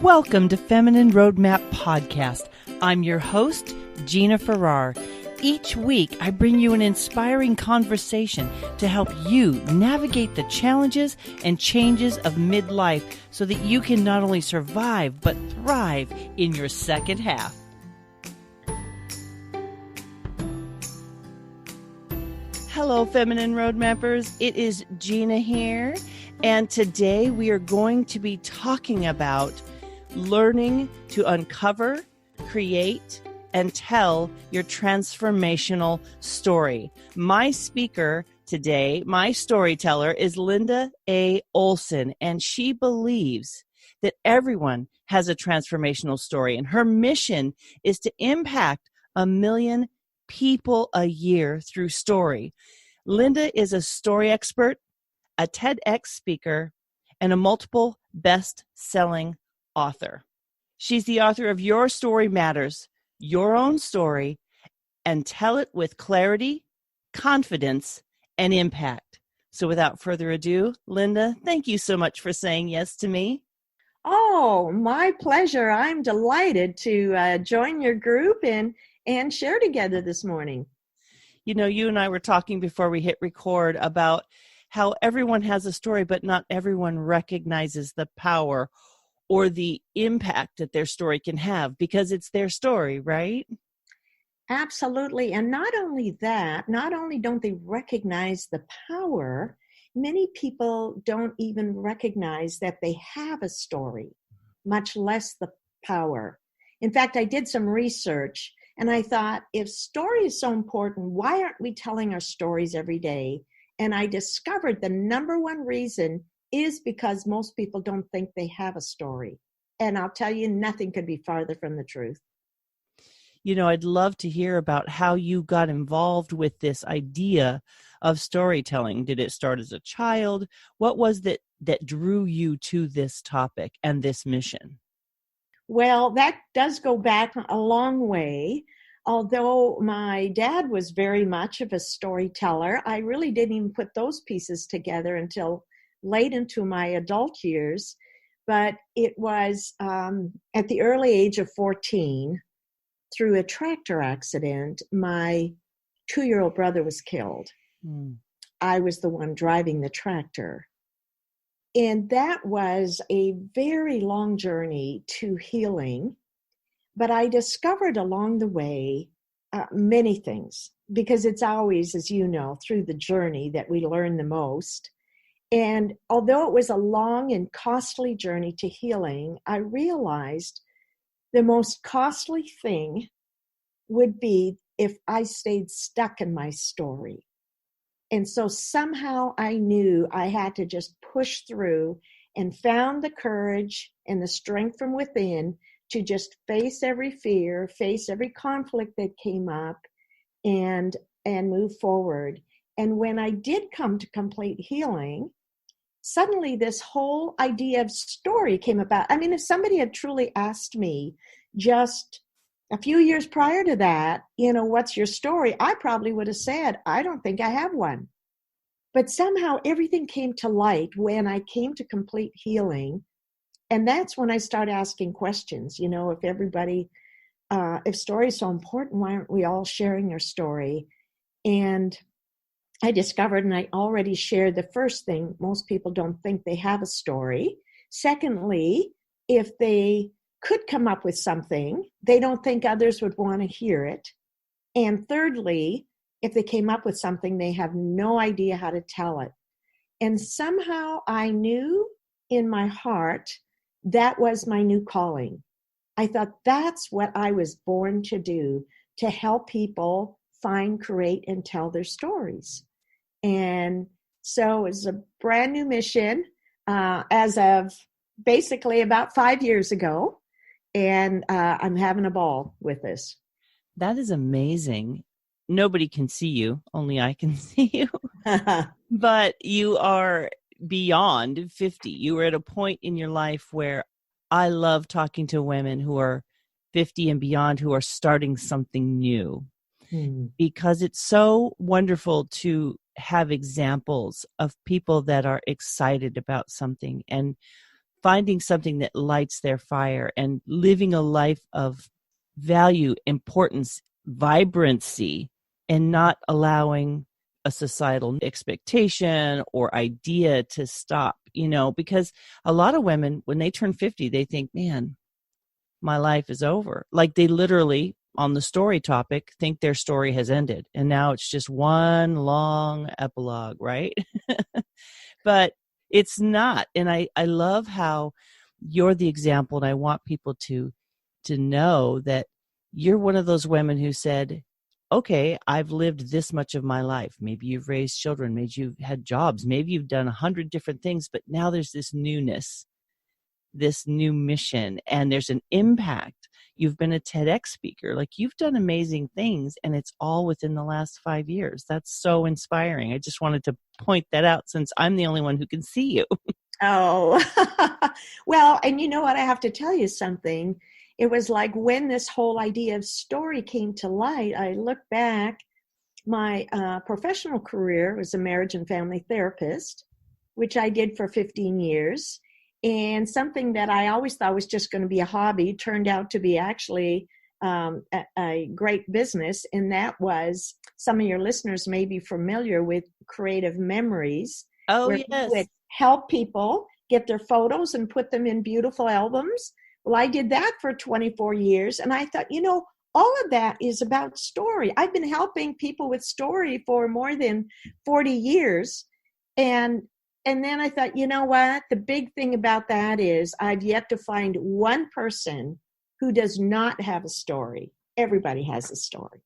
Welcome to Feminine Roadmap Podcast. I'm your host, Gina-r-Farrar. Each week, I bring you an inspiring conversation to help you navigate the challenges and changes of midlife so that you can not only survive, but thrive in your second half. Hello, Feminine Roadmappers. It is Gina here, and today we are going to be talking about learning to uncover, create, and tell your transformational story. My speaker today, my storyteller, is Linda-a-Olson, and she believes that everyone has a transformational story, and her mission is to impact 1 million people a year through story. Linda is a story expert, a TEDx speaker, and a multiple best-selling author. She's the author of Your Story Matters, Your Own Story, and Tell It with Clarity, Confidence, and Impact. So without further ado, Linda, thank you so much for saying yes to me. Oh, my pleasure. I'm delighted to join your group and share together this morning. You know, you and I were talking before we hit record about how everyone has a story, but not everyone recognizes the power or the impact that their story can have because it's their story, right? Absolutely. And not only that, not only don't they recognize the power, many people don't even recognize that they have a story, much less the power. In fact, I did some research and I thought, if story is so important, why aren't we telling our stories every day? And I discovered the number one reason is because most people don't think they have a story. And I'll tell you, nothing could be farther from the truth. You know, I'd love to hear about how you got involved with this idea of storytelling. Did it start as a child? What was that drew you to this topic and this mission? Well, that does go back a long way. Although my dad was very much of a storyteller, I really didn't even put those pieces together until late into my adult years. But it was at the early age of 14, through a tractor accident, my 2-year-old brother was killed. I was the one driving the tractor. And that was a very long journey to healing. But I discovered along the way many things, because it's always, as you know, through the journey that we learn the most. And although it was a long and costly journey to healing, I realized the most costly thing would be if I stayed stuck in my story. And so somehow I knew I had to just push through and found the courage and the strength from within to just face every fear, face every conflict that came up and move forward. And when I did come to complete healing, suddenly this whole idea of story came about. I mean, if somebody had truly asked me just a few years prior to that, what's your story? I probably would have said, I don't think I have one. But somehow everything came to light when I came to complete healing. And that's when I started asking questions. If everybody, if story is so important, why aren't we all sharing our story? And I discovered, and I already shared the first thing, most people don't think they have a story. Secondly, if they could come up with something, they don't think others would want to hear it. And thirdly, if they came up with something, they have no idea how to tell it. And somehow I knew in my heart that was my new calling. I thought that's what I was born to do, to help people find, create, and tell their stories. And so it's a brand new mission as of basically about 5 years ago. And I'm having a ball with this. That is amazing. Nobody can see you, only I can see you. But you are beyond 50. You were at a point in your life where I love talking to women who are 50 and beyond who are starting something new. Because it's so wonderful to have examples of people that are excited about something and finding something that lights their fire and living a life of value, importance, vibrancy, and not allowing a societal expectation or idea to stop, because a lot of women, when they turn 50, they think, man, my life is over. Like they literally, on the story topic, think their story has ended. And now it's just one long epilogue, right? But it's not. And I love how you're the example. And I want people to know that you're one of those women who said, okay, I've lived this much of my life. Maybe you've raised children. Maybe you've had jobs. Maybe you've done 100 different things, but now there's this newness, this new mission, and there's an impact. You've been a TEDx speaker. Like you've done amazing things, and it's all within the last 5 years. That's so inspiring. I just wanted to point that out since I'm the only one who can see you. Oh, well, and you know what? I have to tell you something. It was like when this whole idea of story came to light, I look back, my professional career was a marriage and family therapist, which I did for 15 years. And something that I always thought was just going to be a hobby turned out to be actually a great business. And that was, some of your listeners may be familiar with Creative Memories. Oh, where yes. we would help people get their photos and put them in beautiful albums. Well, I did that for 24 years. And I thought, all of that is about story. I've been helping people with story for more than 40 years. And then I thought, you know what? The big thing about that is I've yet to find one person who does not have a story. Everybody has a story.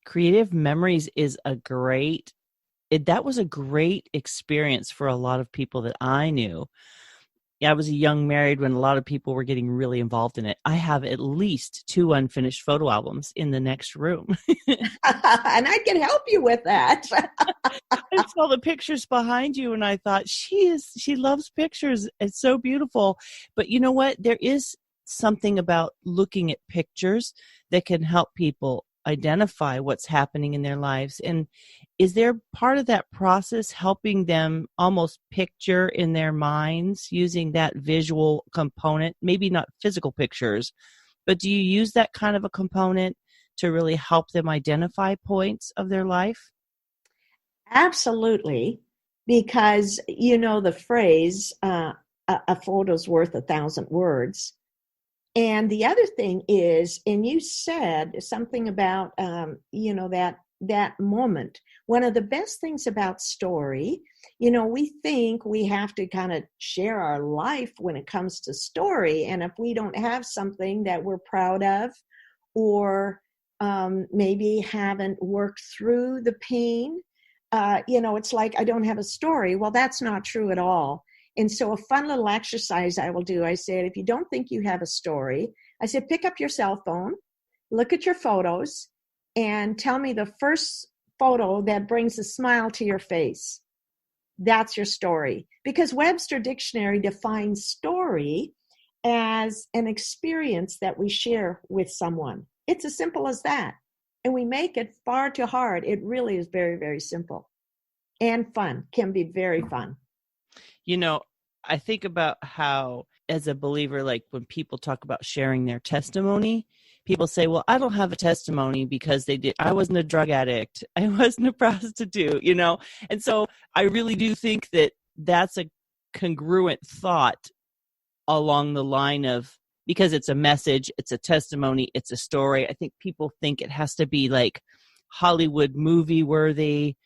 Creative Memories is that was a great experience for a lot of people that I knew. Yeah, I was a young married when a lot of people were getting really involved in it. I have at least 2 unfinished photo albums in the next room. And I can help you with that. I saw the pictures behind you and I thought, she loves pictures. It's so beautiful. But you know what? There is something about looking at pictures that can help people identify what's happening in their lives. And is there part of that process helping them almost picture in their minds using that visual component? Maybe not physical pictures, but do you use that kind of a component to really help them identify points of their life? Absolutely. Because the phrase, a photo's worth 1,000 words. And the other thing is, and you said something about, that moment. One of the best things about story, we think we have to kind of share our life when it comes to story. And if we don't have something that we're proud of, or maybe haven't worked through the pain, it's like, I don't have a story. Well, that's not true at all. And so a fun little exercise I will do, I said, if you don't think you have a story, I said, pick up your cell phone, look at your photos, and tell me the first photo that brings a smile to your face. That's your story. Because Webster Dictionary defines story as an experience that we share with someone. It's as simple as that. And we make it far too hard. It really is very, very simple. And fun. Can be very fun. I think about how, as a believer, like when people talk about sharing their testimony, people say, well, I don't have a testimony because I wasn't a drug addict. I wasn't a prostitute, And so I really do think that that's a congruent thought along the line of, because it's a message, it's a testimony, it's a story. I think people think it has to be like Hollywood movie worthy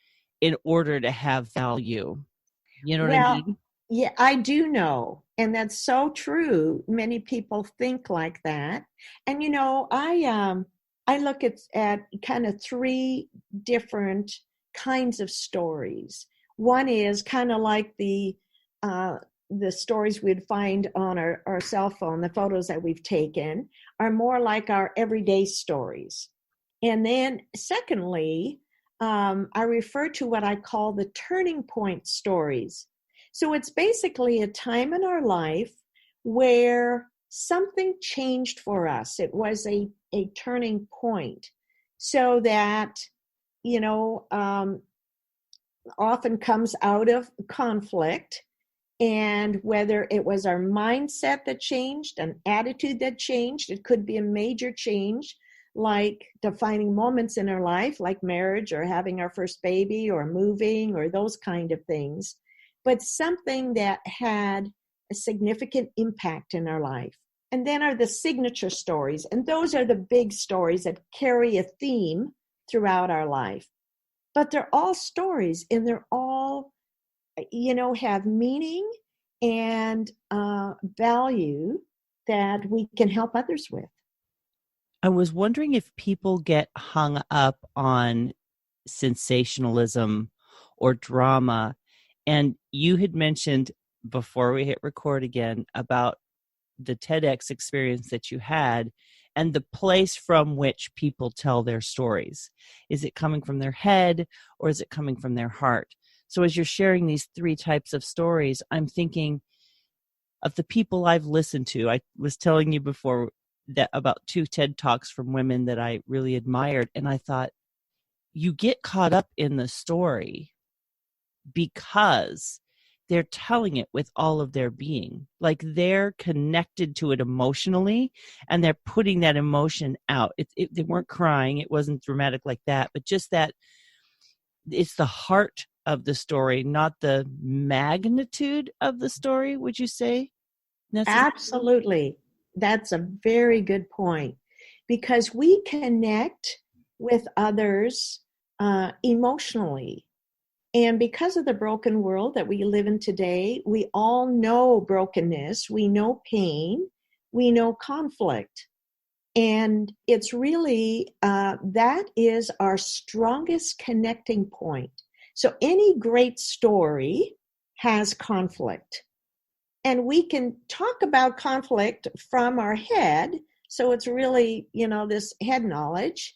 in order to have value. You know what I mean? Yeah, I do know. And that's so true. Many people think like that. And, I look at kind of 3 different kinds of stories. One is kind of like the stories we'd find on our cell phone, the photos that we've taken are more like our everyday stories. And then secondly, I refer to what I call the turning point stories. So it's basically a time in our life where something changed for us. It was a turning point. So that, often comes out of conflict. And whether it was our mindset that changed, an attitude that changed, it could be a major change, like defining moments in our life, like marriage or having our first baby or moving or those kind of things, but something that had a significant impact in our life. And then are the signature stories. And those are the big stories that carry a theme throughout our life. But they're all stories, and they're all, have meaning and value that we can help others with. I was wondering if people get hung up on sensationalism or drama. And you had mentioned before we hit record again about the TEDx experience that you had and the place from which people tell their stories. Is it coming from their head or is it coming from their heart? So as you're sharing these three types of stories, I'm thinking of the people I've listened to. I was telling you before that about 2 TED Talks from women that I really admired. And I thought, you get caught up in the story because they're telling it with all of their being. Like they're connected to it emotionally and they're putting that emotion out. They weren't crying. It wasn't dramatic like that, but just that it's the heart of the story, not the magnitude of the story, would you say? Absolutely. That's a very good point, because we connect with others emotionally. And because of the broken world that we live in today, we all know brokenness, we know pain, we know conflict. And it's really, that is our strongest connecting point. So any great story has conflict. And we can talk about conflict from our head. So it's really, this head knowledge.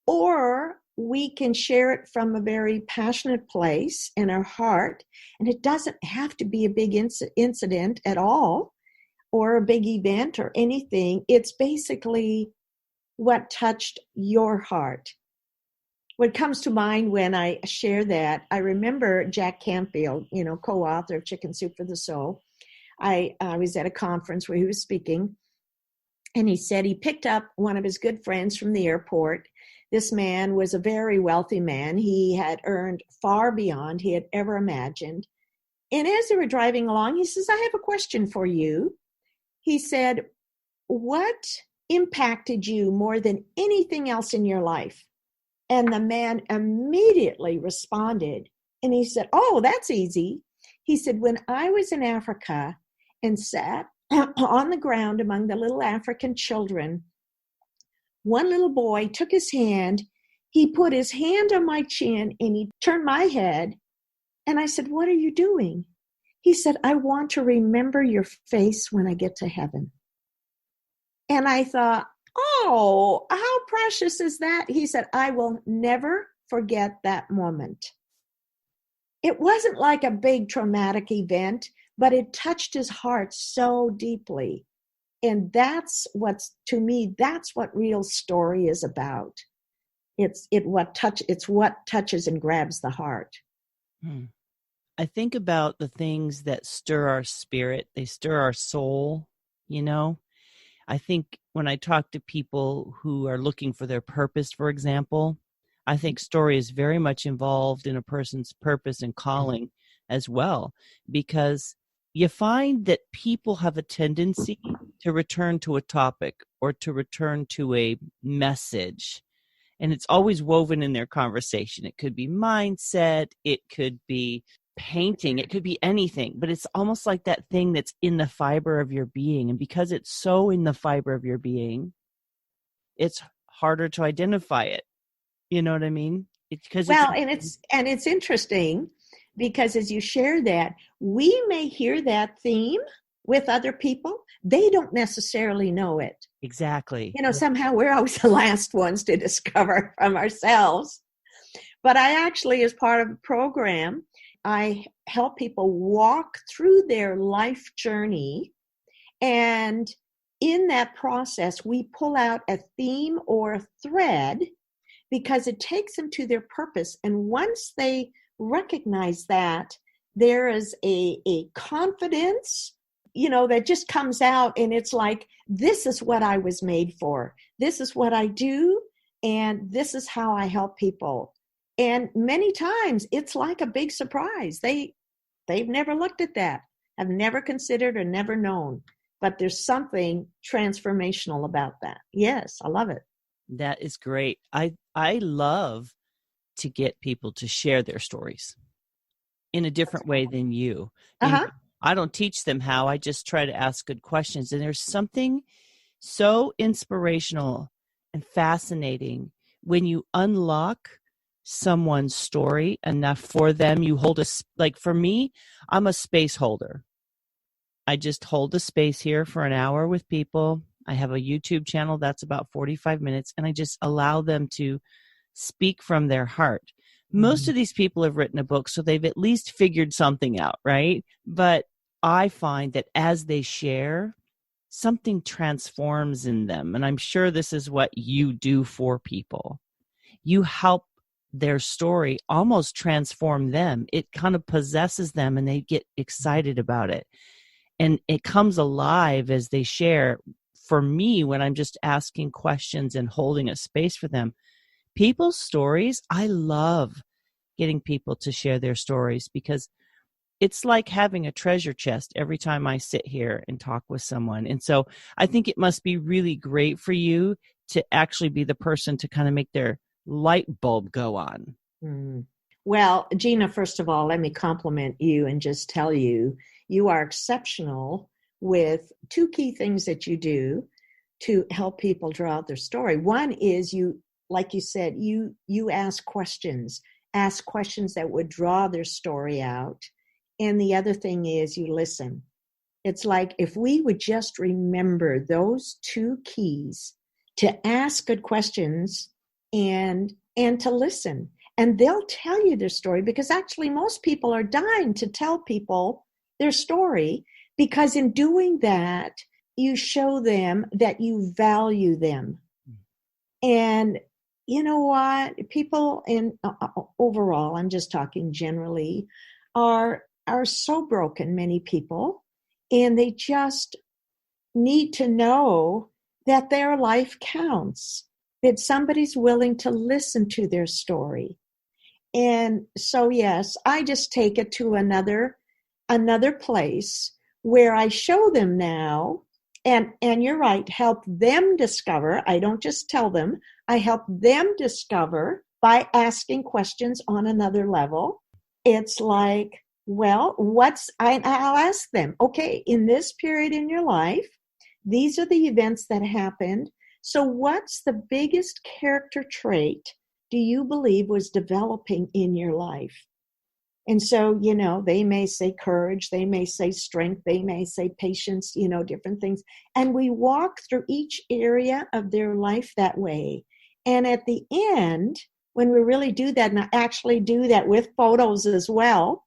Or we can share it from a very passionate place in our heart. And it doesn't have to be a big incident at all, or a big event or anything. It's basically what touched your heart. What comes to mind when I share that, I remember Jack Canfield, co-author of Chicken Soup for the Soul. I was at a conference where he was speaking, and he said he picked up one of his good friends from the airport. This man was a very wealthy man. He had earned far beyond he had ever imagined. And as they were driving along, he says, I have a question for you. He said, what impacted you more than anything else in your life? And the man immediately responded. And he said, oh, that's easy. He said, when I was in Africa and sat on the ground among the little African children, one little boy took his hand, he put his hand on my chin, and he turned my head. And I said, what are you doing? He said, I want to remember your face when I get to heaven. And I thought, oh, how precious is that? He said, I will never forget that moment. It wasn't like a big traumatic event, but it touched his heart so deeply. And that's what real story is about. It's what touches and grabs the heart. I think about the things that stir our spirit. They stir our soul, I think when I talk to people who are looking for their purpose, for example, I think story is very much involved in a person's purpose and calling as well, because you find that people have a tendency to return to a topic or to return to a message, and it's always woven in their conversation. It could be mindset, it could be painting, it could be anything, but it's almost like that thing that's in the fiber of your being. And because it's so in the fiber of your being, it's harder to identify it. You know what I mean? And it's interesting because as you share that, we may hear that theme with other people. They don't necessarily know it. Exactly. Somehow we're always the last ones to discover from ourselves. But I actually, as part of a program, I help people walk through their life journey. And in that process, we pull out a theme or a thread because it takes them to their purpose. And once they recognize that, there is a confidence, that just comes out, and it's like, this is what I was made for. This is what I do, and this is how I help people. And many times it's like a big surprise. They've never looked at that, have never considered or never known. But there's something transformational about that. Yes, I love it. That is great. I love to get people to share their stories in a different way than you. And I don't teach them how. I just try to ask good questions. And there's something so inspirational and fascinating when you unlock someone's story enough for them. You hold like for me, I'm a space holder. I just hold the space here for an hour with people. I have a YouTube channel that's about 45 minutes, and I just allow them to speak from their heart. Most of these people have written a book, so they've at least figured something out, right? But I find that as they share, something transforms in them. And I'm sure this is what you do for people. You help their story almost transform them. It kind of possesses them, and they get excited about it. And it comes alive as they share. For me, when I'm just asking questions and holding a space for them, people's stories, I love getting people to share their stories, because it's like having a treasure chest every time I sit here and talk with someone. And so I think it must be really great for you to actually be the person to kind of make their light bulb go on. Well, Gina, first of all, let me compliment you and just tell you, you are exceptional with two key things that you do to help people draw out their story. One is you, like you said, you ask questions that would draw their story out. And the other thing is you listen. It's like if we would just remember those two keys, to ask good questions and to listen. And they'll tell you their story, because actually most people are dying to tell people their story, because in doing that, you show them that you value them. And you know what? People overall, I'm just talking generally, are so broken, many people, and they just need to know that their life counts, that somebody's willing to listen to their story. And so, yes, I just take it to another place where I show them now, and you're right, help them discover. I don't just tell them, I help them discover by asking questions on another level. It's like, well, I'll ask them, okay, in this period in your life, these are the events that happened. So what's the biggest character trait do you believe was developing in your life? And so, they may say courage, they may say strength, they may say patience, different things. And we walk through each area of their life that way. And at the end, when we really do that, and I actually do that with photos as well,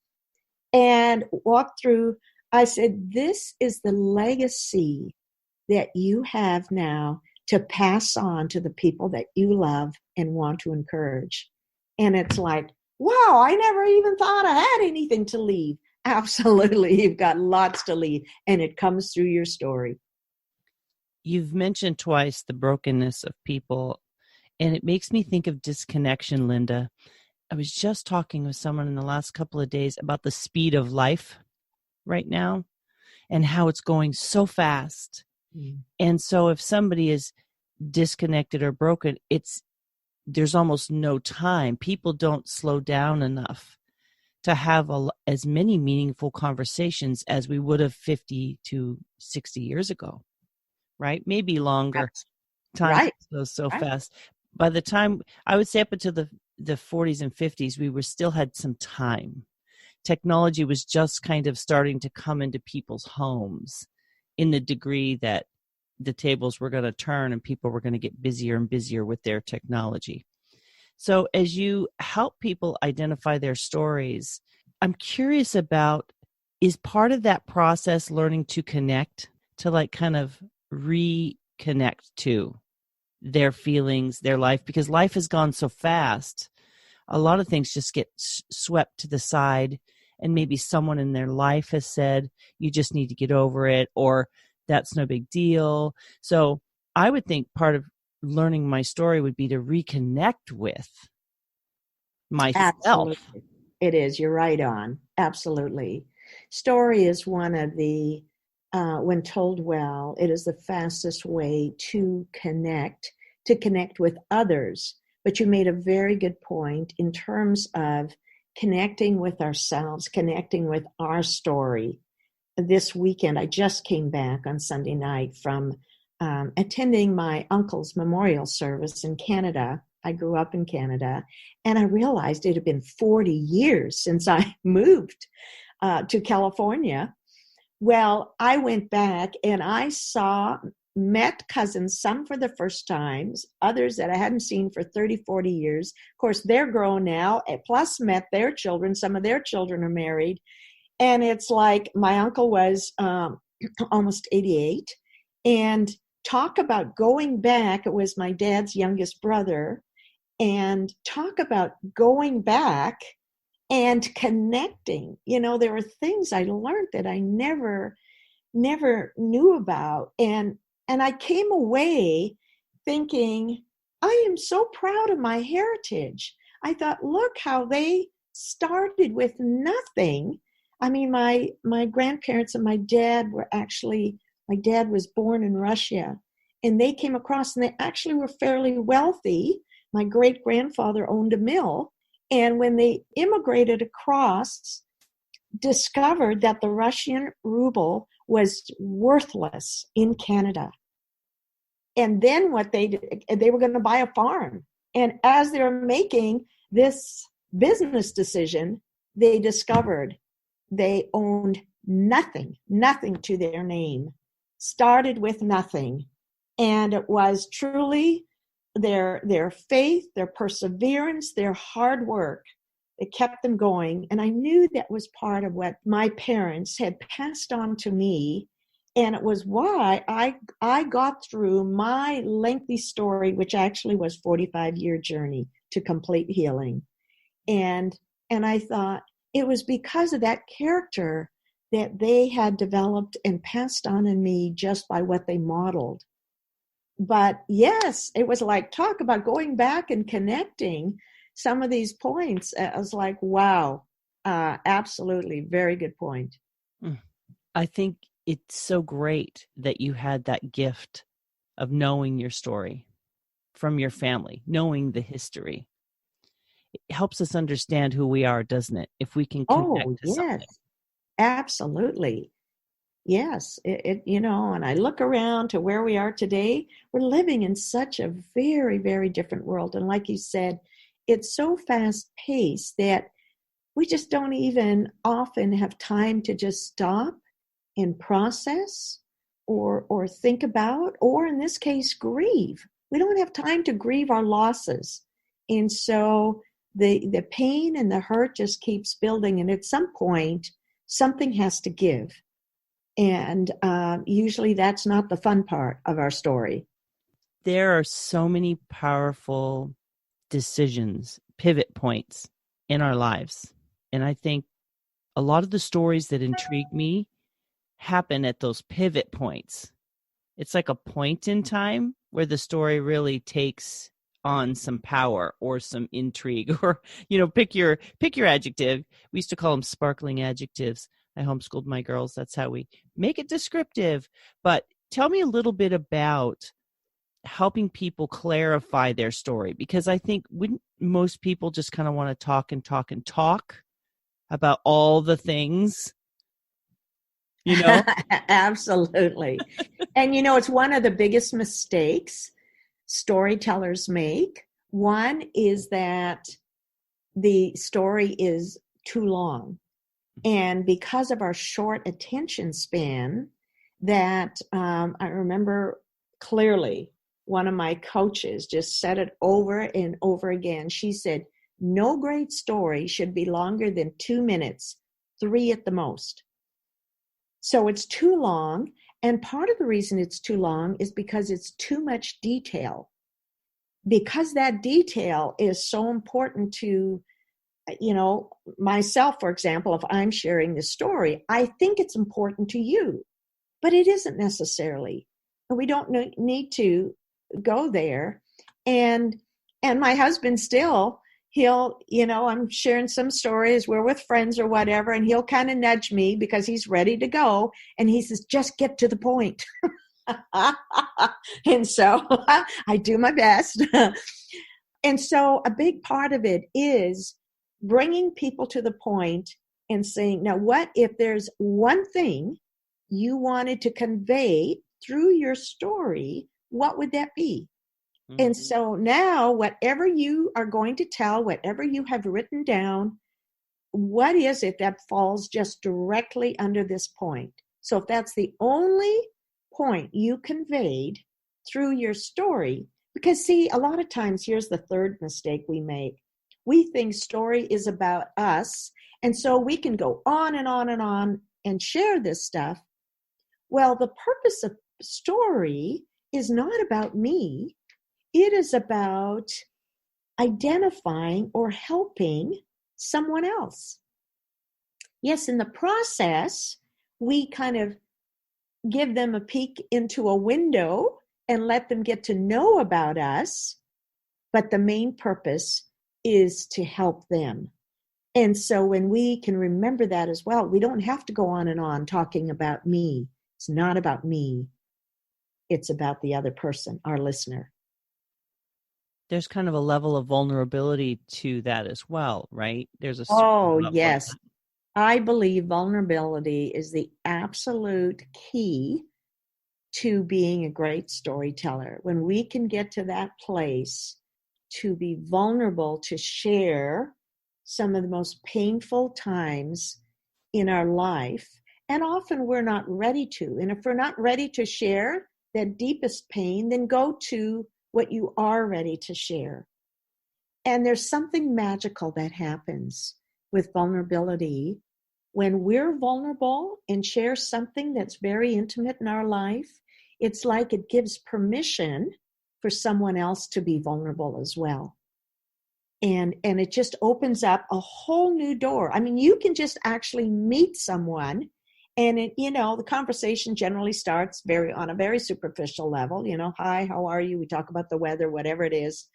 and walk through, I said, this is the legacy that you have now to pass on to the people that you love and want to encourage. And it's like, wow, I never even thought I had anything to leave. Absolutely. You've got lots to leave, and it comes through your story. You've mentioned twice the brokenness of people, and it makes me think of disconnection, Linda. I was just talking with someone in the last couple of days about the speed of life right now and how it's going so fast. And so if somebody is disconnected or broken, there's almost no time. People don't slow down enough to have as many meaningful conversations as we would have 50 to 60 years ago, right? Maybe longer. Time goes so fast. By the time, I would say up until the 40s and 50s, we still had some time. Technology was just kind of starting to come into people's homes in the degree that the tables were going to turn and people were going to get busier and busier with their technology. So as you help people identify their stories, I'm curious about, is part of that process learning to connect, to like kind of reconnect to their feelings, their life? Because life has gone so fast. A lot of things just get swept to the side, and maybe someone in their life has said, you just need to get over it, or that's no big deal. So I would think part of learning my story would be to reconnect with myself. Absolutely. It is. You're right on. Absolutely. Story is one of the, when told well, it is the fastest way to connect with others. But you made a very good point in terms of connecting with ourselves, connecting with our story. This weekend, I just came back on Sunday night from attending my uncle's memorial service in Canada. I grew up in Canada, and I realized it had been 40 years since I moved to California. Well, I went back and I met cousins, some for the first times, others that I hadn't seen for 30, 40 years. Of course, they're grown now, plus met their children. Some of their children are married. And it's like my uncle was almost 88. And talk about going back. It was my dad's youngest brother. And talk about going back and connecting. You know, there were things I learned that I never knew about. And I came away thinking, I am so proud of my heritage. I thought, look how they started with nothing. I mean, my grandparents and my dad my dad was born in Russia, and they came across, and they actually were fairly wealthy. My great-grandfather owned a mill, and when they immigrated across, discovered that the Russian ruble was worthless in Canada. And then what they did, they were going to buy a farm. And as they were making this business decision, they discovered they owned nothing to their name, started with nothing. And it was truly their faith, their perseverance, their hard work that kept them going. And I knew that was part of what my parents had passed on to me. And it was why I got through my lengthy story, which actually was 45-year journey to complete healing. And I thought it was because of that character that they had developed and passed on in me just by what they modeled. But yes, it was like, talk about going back and connecting some of these points. I was like, wow, absolutely. Very good point. I think it's so great that you had that gift of knowing your story from your family, knowing the history. It helps us understand who we are, doesn't it? If we can connect to something. Absolutely. Yes, and I look around to where we are today, we're living in such a very, very different world. And like you said, it's so fast paced that we just don't even often have time to just stop and process or think about, or in this case, grieve. We don't have time to grieve our losses. And so the pain and the hurt just keeps building. And at some point, something has to give. And usually that's not the fun part of our story. There are so many powerful decisions, pivot points in our lives. And I think a lot of the stories that intrigue me happen at those pivot points. It's like a point in time where the story really takes on some power or some intrigue, or, pick your adjective. We used to call them sparkling adjectives. I homeschooled my girls. That's how we make it descriptive. But tell me a little bit about helping people clarify their story, because I think wouldn't most people just kind of want to talk and talk and talk about all the things, Absolutely. And it's one of the biggest mistakes storytellers make. One is that the story is too long. And because of our short attention span, that I remember clearly one of my coaches just said it over and over again. She said, no great story should be longer than 2 minutes, 3 at the most. So it's too long. And part of the reason it's too long is because it's too much detail. Because that detail is so important to myself, for example, if I'm sharing this story, I think it's important to you, but it isn't necessarily. We don't need to go there. And my husband still, I'm sharing some stories, we're with friends or whatever, and he'll kind of nudge me because he's ready to go. And he says, just get to the point. And so I do my best. And so a big part of it is bringing people to the point and saying, now, what if there's one thing you wanted to convey through your story, what would that be? Mm-hmm. And so now, whatever you are going to tell, whatever you have written down, what is it that falls just directly under this point? So if that's the only point you conveyed through your story, because see, a lot of times, here's the third mistake we make. We think story is about us, and so we can go on and on and on and share this stuff. Well, the purpose of story is not about me. It is about identifying or helping someone else. Yes, in the process, we kind of give them a peek into a window and let them get to know about us, but the main purpose is to help them. And so when we can remember that as well, we don't have to go on and on talking about me. It's not about me. It's about the other person, our listener. There's kind of a level of vulnerability to that as well, right? There's a yes. I believe vulnerability is the absolute key to being a great storyteller. When we can get to that place to be vulnerable, to share some of the most painful times in our life, and often we're not ready to. And if we're not ready to share that deepest pain, then go to what you are ready to share. And there's something magical that happens with vulnerability. When we're vulnerable and share something that's very intimate in our life, it's like it gives permission for someone else to be vulnerable as well. And it just opens up a whole new door. I mean, you can just actually meet someone, and the conversation generally starts on a very superficial level. Hi, how are you? We talk about the weather, whatever it is.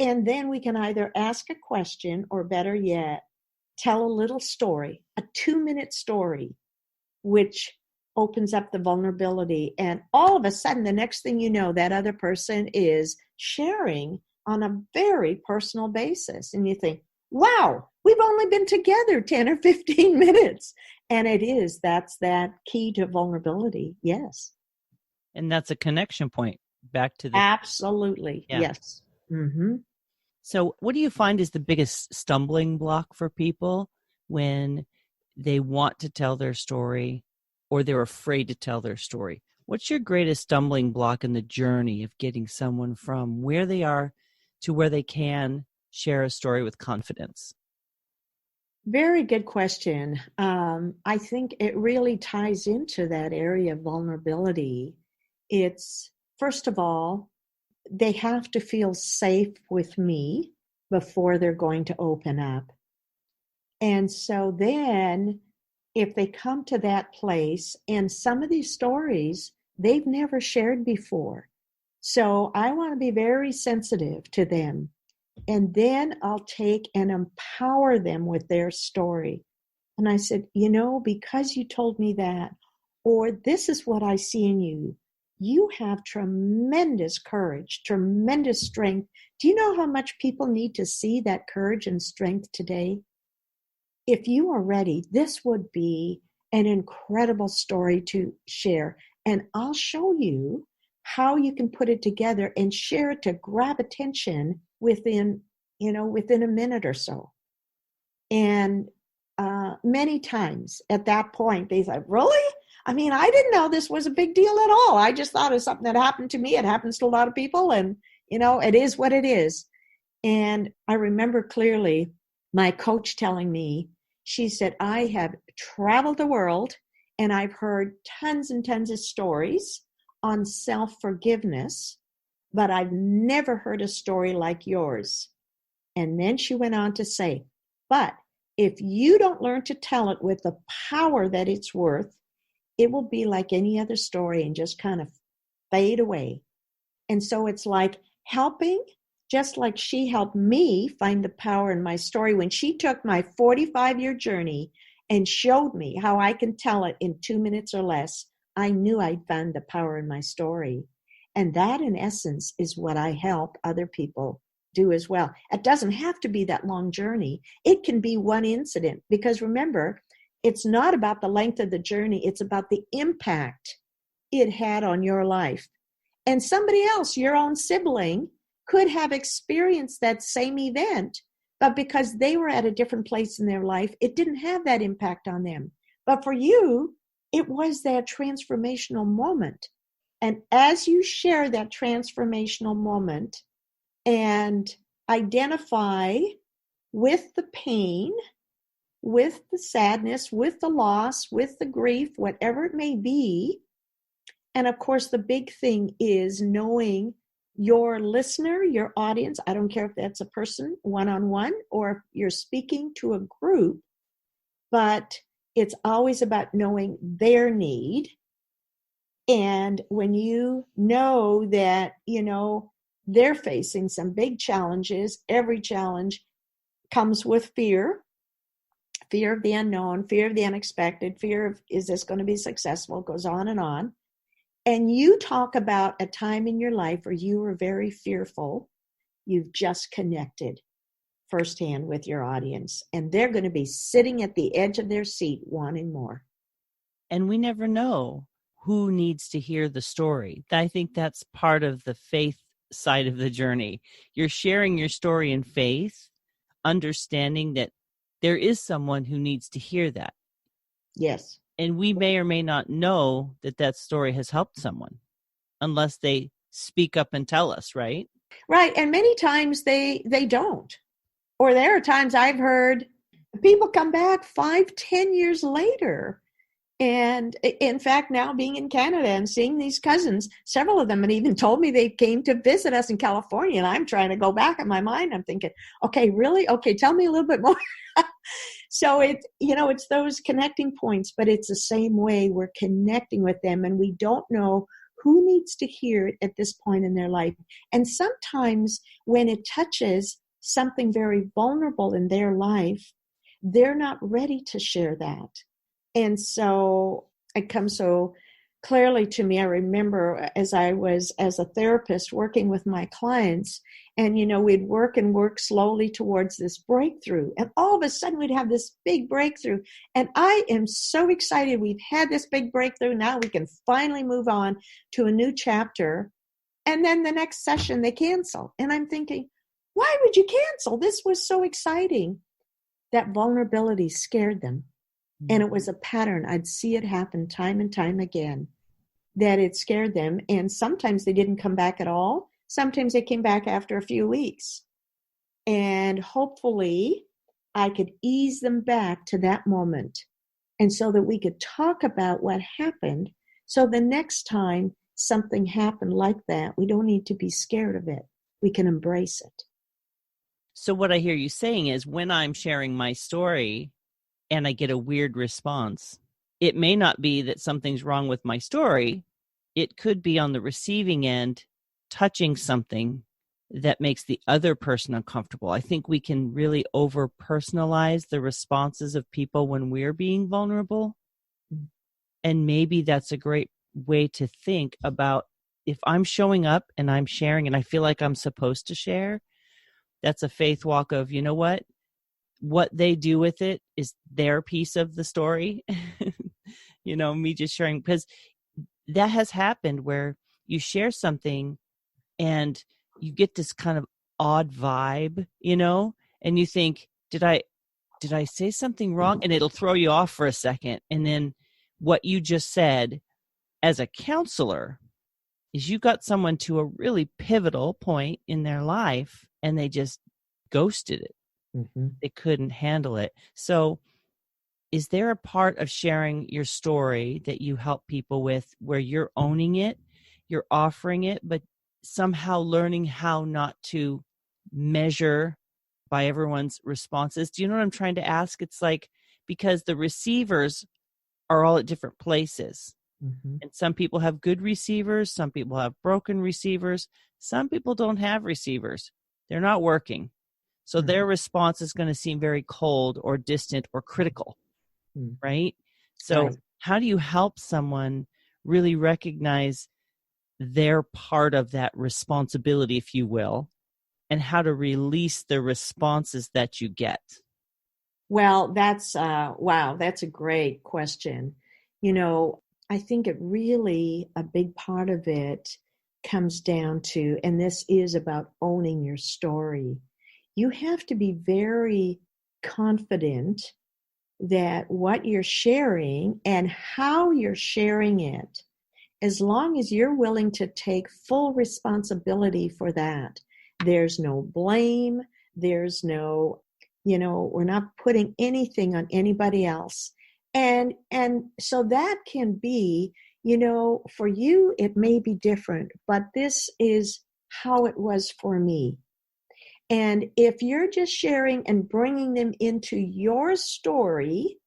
And then we can either ask a question or, better yet, tell a little story, a 2-minute story, which opens up the vulnerability. And all of a sudden, the next thing you know, that other person is sharing on a very personal basis. And you think, wow, we've only been together 10 or 15 minutes. And that's that key to vulnerability. Yes. And that's a connection point back to the... Absolutely. Yeah. Yes. Mm-hmm. So what do you find is the biggest stumbling block for people when they want to tell their story or they're afraid to tell their story? What's your greatest stumbling block in the journey of getting someone from where they are to where they can share a story with confidence? Very good question. I think it really ties into that area of vulnerability. It's, first of all, they have to feel safe with me before they're going to open up. And so then if they come to that place, and some of these stories they've never shared before, so I want to be very sensitive to them. And then I'll take and empower them with their story. And I said, because you told me that, or this is what I see in you, you have tremendous courage, tremendous strength. Do you know how much people need to see that courage and strength today? If you are ready, this would be an incredible story to share. And I'll show you how you can put it together and share it to grab attention within a minute or so. And many times at that point, they say, really? I mean, I didn't know this was a big deal at all. I just thought it was something that happened to me. It happens to a lot of people, and, it is what it is. And I remember clearly my coach telling me, she said, I have traveled the world and I've heard tons and tons of stories on self-forgiveness, but I've never heard a story like yours. And then she went on to say, But if you don't learn to tell it with the power that it's worth, it will be like any other story and just kind of fade away. And so it's like helping, just like she helped me find the power in my story when she took my 45-year journey and showed me how I can tell it in 2 minutes or less. I knew I'd found the power in my story. And that, in essence, is what I help other people do as well. It doesn't have to be that long journey. It can be one incident, because remember, it's not about the length of the journey. It's about the impact it had on your life. And somebody else, your own sibling, could have experienced that same event, but because they were at a different place in their life, it didn't have that impact on them. But for you, it was that transformational moment. And as you share that transformational moment and identify with the pain, with the sadness, with the loss, with the grief, whatever it may be. And of course, the big thing is knowing your listener, your audience. I don't care if that's a person one-on-one or if you're speaking to a group, but it's always about knowing their need. And when you know that, they're facing some big challenges, every challenge comes with fear of the unknown, fear of the unexpected, fear of, is this going to be successful? It goes on. And you talk about a time in your life where you were very fearful. You've just connected firsthand with your audience, and they're going to be sitting at the edge of their seat wanting more. And we never know who needs to hear the story. I think that's part of the faith side of the journey. You're sharing your story in faith, understanding that there is someone who needs to hear that. Yes. And we may or may not know that that story has helped someone unless they speak up and tell us, right? Right. And many times they don't. Or there are times I've heard people come back 5-10 years later. And in fact, now being in Canada and seeing these cousins, several of them had even told me they came to visit us in California. And I'm trying to go back in my mind. I'm thinking, okay, really? Okay, tell me a little bit more. So it's those connecting points, but it's the same way we're connecting with them, and we don't know who needs to hear it at this point in their life. And sometimes when it touches something very vulnerable in their life, they're not ready to share that. And so it comes so clearly to me. I remember as I was as a therapist working with my clients, and we'd work slowly towards this breakthrough, and all of a sudden we'd have this big breakthrough, and I am so excited we've had this big breakthrough. Now we can finally move on to a new chapter. And then the next session they cancel, and I'm thinking, why would you cancel? This was so exciting. That vulnerability scared them. And it was a pattern. I'd see it happen time and time again, that it scared them. And sometimes they didn't come back at all. Sometimes they came back after a few weeks. And hopefully I could ease them back to that moment, and so that we could talk about what happened. So the next time something happened like that, we don't need to be scared of it. We can embrace it. So what I hear you saying is, when I'm sharing my story and I get a weird response, it may not be that something's wrong with my story. It could be on the receiving end, touching something that makes the other person uncomfortable. I think we can really over-personalize the responses of people when we're being vulnerable. And maybe that's a great way to think about, if I'm showing up and I'm sharing and I feel like I'm supposed to share, that's a faith walk of, you know what they do with it is their piece of the story. Me just sharing, because that has happened where you share something and you get this kind of odd vibe, and you think, did I say something wrong? And it'll throw you off for a second. And then what you just said as a counselor is you got someone to a really pivotal point in their life and they just ghosted it. Mm-hmm. They couldn't handle it. So is there a part of sharing your story that you help people with where you're owning it, you're offering it, but somehow learning how not to measure by everyone's responses. Do you know what I'm trying to ask? It's like, because the receivers are all at different places. Mm-hmm. And some people have good receivers. Some people have broken receivers. Some people don't have receivers. They're not working. So Mm-hmm. their response is going to seem very cold or distant or critical, Mm-hmm. right? So Right. how do you help someone really recognize their part of that responsibility, if you will, and how to release the responses that you get? Well, wow, that's a great question. I think it really, a big part of it comes down to, and this is about owning your story. You have to be very confident that what you're sharing and how you're sharing it, as long as you're willing to take full responsibility for that, there's no blame, there's no, we're not putting anything on anybody else. And so that can be, for you it may be different, but this is how it was for me. And if you're just sharing and bringing them into your story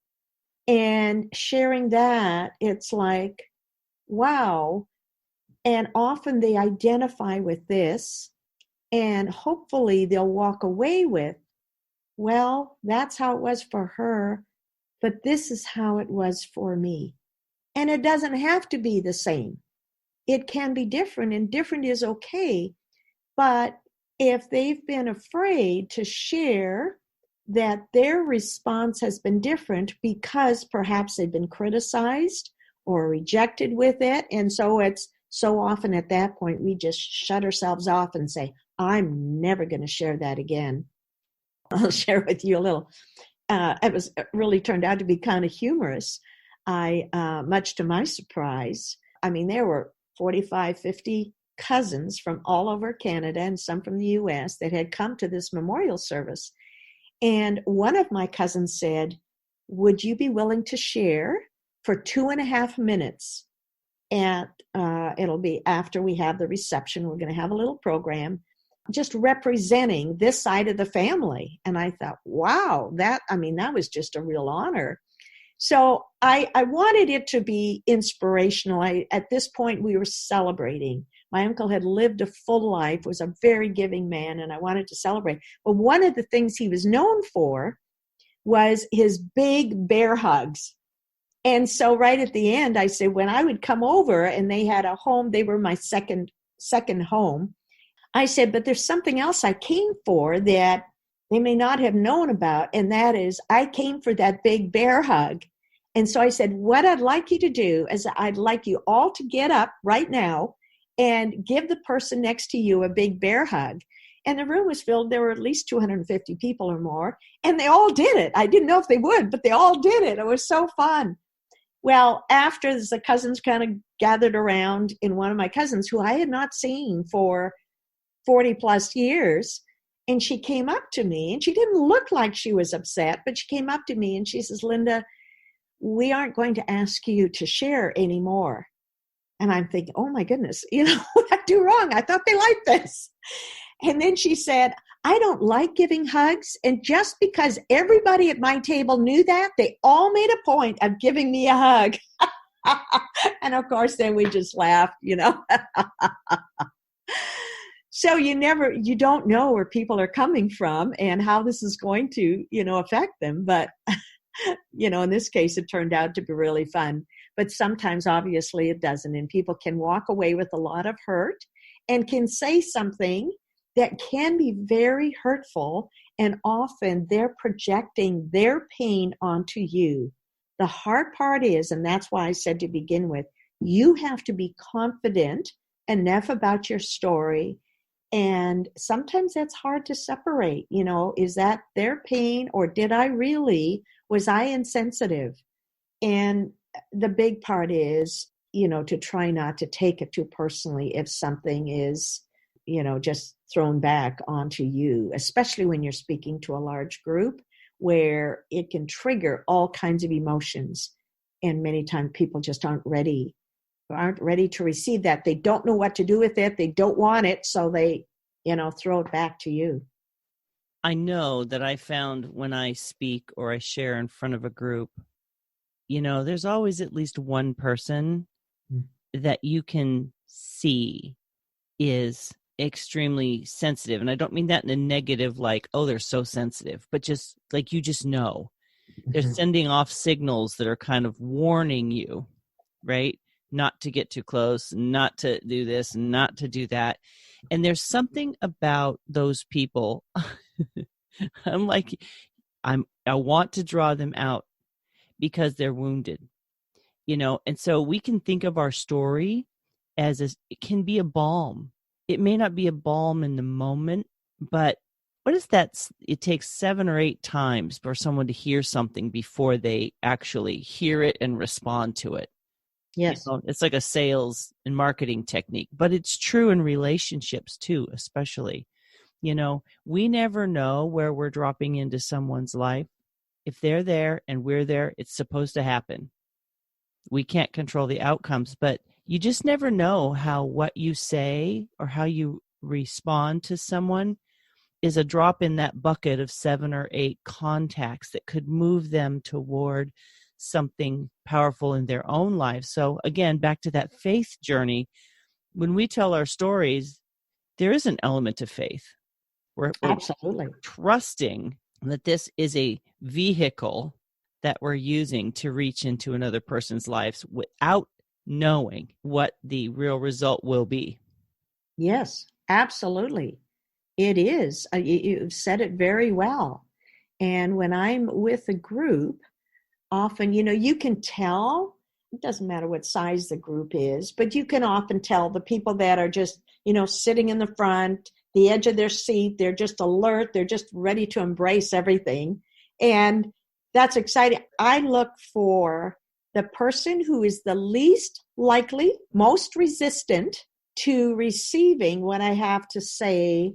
and sharing that, it's like, wow. And often they identify with this, and hopefully they'll walk away with, well, that's how it was for her, but this is how it was for me. And it doesn't have to be the same. It can be different, and different is okay. But if they've been afraid to share that their response has been different because perhaps they've been criticized or rejected with it, and so it's so often at that point we just shut ourselves off and say, I'm never going to share that again. I'll share with you a little. It really turned out to be kind of humorous. Much to my surprise, there were 45, 50 cousins from all over Canada and some from the US that had come to this memorial service. And one of my cousins said, would you be willing to share for 2.5 minutes? And it'll be after we have the reception. We're going to have a little program just representing this side of the family. And I thought, wow, that was just a real honor. So I wanted it to be inspirational. At this point, we were celebrating. My uncle had lived a full life, was a very giving man, and I wanted to celebrate. But one of the things he was known for was his big bear hugs. And so right at the end, I said, when I would come over and they had a home, they were my second home. I said, but there's something else I came for that they may not have known about, and that is I came for that big bear hug. And so I said, what I'd like you to do is I'd like you all to get up right now and give the person next to you a big bear hug. And the room was filled. There were at least 250 people or more, and they all did it. I didn't know if they would, but they all did it. It was so fun. Well, after the cousins kind of gathered around, and one of my cousins, who I had not seen for 40 plus years, and she came up to me, and she didn't look like she was upset, but she came up to me and she says, Linda, we aren't going to ask you to share anymore. And I'm thinking, oh my goodness, what did I do wrong? I thought they liked this. And then she said, I don't like giving hugs. And just because everybody at my table knew that, they all made a point of giving me a hug. And of course, then we just laughed, So you don't know where people are coming from and how this is going to, affect them. But, in this case, it turned out to be really fun. But sometimes, obviously, it doesn't. And people can walk away with a lot of hurt and can say something that can be very hurtful. And often they're projecting their pain onto you. The hard part is, and that's why I said to begin with, you have to be confident enough about your story. And sometimes that's hard to separate, is that their pain, or was I insensitive? And the big part is, to try not to take it too personally if something is, just thrown back onto you, especially when you're speaking to a large group where it can trigger all kinds of emotions. And many times people just aren't ready to receive that. They don't know what to do with it. They don't want it. So they, throw it back to you. I know that I found when I speak or I share in front of a group, there's always at least one person that you can see is extremely sensitive. And I don't mean that in a negative, like, oh, they're so sensitive, but just like you just know. They're sending off signals that are kind of warning you, right? Not to get too close, not to do this, not to do that. And there's something about those people. I'm like, I want to draw them out because they're wounded, and so we can think of our story as it can be a balm. It may not be a balm in the moment, but what is that? It takes 7 or 8 times for someone to hear something before they actually hear it and respond to it. Yes. It's like a sales and marketing technique, but it's true in relationships too, especially. We never know where we're dropping into someone's life. If they're there and we're there, it's supposed to happen. We can't control the outcomes, but you just never know how what you say or how you respond to someone is a drop in that bucket of 7 or 8 contacts that could move them toward something powerful in their own lives. So again, back to that faith journey, when we tell our stories, there is an element of faith. We're Absolutely trusting that this is a vehicle that we're using to reach into another person's lives without knowing what the real result will be. Yes, absolutely. It is. You've said it very well. And when I'm with a group, often, you can tell, it doesn't matter what size the group is, but you can often tell the people that are just, sitting in the front, the edge of their seat, they're just alert, they're just ready to embrace everything. And that's exciting. I look for the person who is the least likely, most resistant to receiving what I have to say.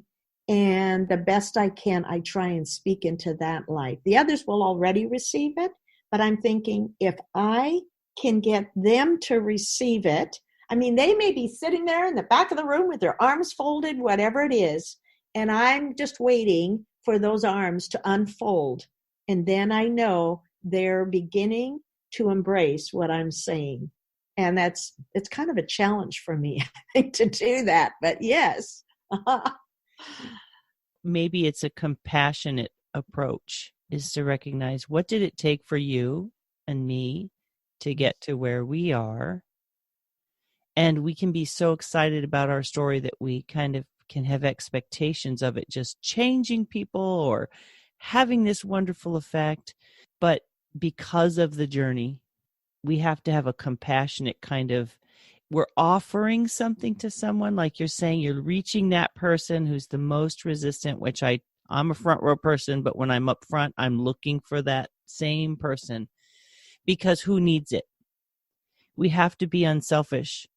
And the best I can, I try and speak into that light. The others will already receive it, but I'm thinking if I can get them to receive it, I mean, they may be sitting there in the back of the room with their arms folded, whatever it is, and I'm just waiting for those arms to unfold. And then I know they're beginning to embrace what I'm saying. And it's kind of a challenge for me, I think, to do that. But yes. Maybe it's a compassionate approach, is to recognize, what did it take for you and me to get to where we are? And we can be so excited about our story that we kind of can have expectations of it just changing people or having this wonderful effect. But because of the journey, we have to have a compassionate kind of, we're offering something to someone, like you're saying, you're reaching that person who's the most resistant, which I'm a front row person, but when I'm up front, I'm looking for that same person, because who needs it? We have to be unselfish